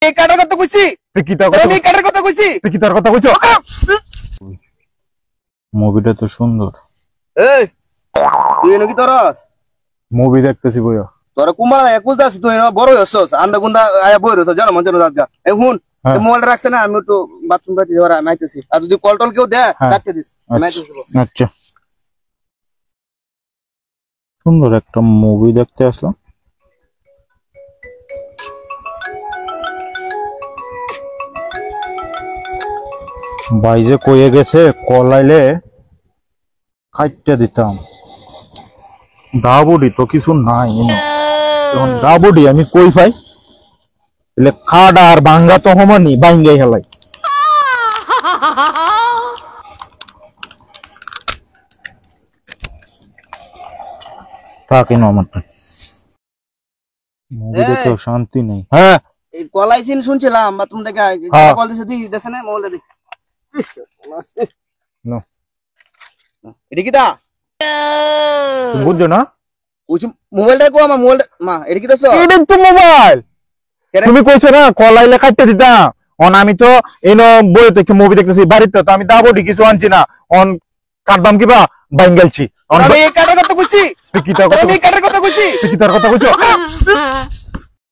এই কাটার কথা কইছি তুই কি তার কথা আমি কাটার কথা কইছি তুই কি তার কথা কইছো মুভিটা তো সুন্দর এই তুই নাকি তোরস মুভি দেখতেছি বইয়া তোরা কুমার একুশ দাস তুই বড় হইছস আন্দা গুন্দা আয়া বই রইছস জানো মঞ্জন দাসগা এই হুন এই মোবাইলটা রাখছ না আমি একটু বাথরুম পাতি যাবার মাইতেছি আর যদি কল টল কেউ দে চারটে দিস মাইতেছি আচ্ছা সুন্দর একটা মুভি দেখতে আসলাম বাইজে কইয়ে গেছে কল আইলে খাইতে দিতাম দাবুডি তো কিছু নাই এখন দাবুডি আমি কই পাই এলে খাডা আর ভাঙ্গা তো হমানি ভাঙ্গাই হেলাই থাকে না আমার মুভিতে তো শান্তি নেই হ্যাঁ এই কল আইছিন শুনছিলাম বা তুমি দেখে কল দিছে দিছে না মোবাইলটা দি নো এটা কি তা তুমি বুঝছো না ওই মোবাইলটা কো আমার মোবাইলটা মা এটা কি দাও এটা তো মোবাইল তুমি কইছো না কল আইলে কাটতে দিতাম অন আমি তো এনো বই থেকে মুভি দেখতেছি বাড়িতে তো আমি দাবুডি কিছু আনছি না অন কাটবাম কিবা ভাঙ্গালছি আমি এই কাটার কথা কইছি তুই কি তার কথা আমি এই কাটার কথা কইছি তুই কি তার কথা কইছো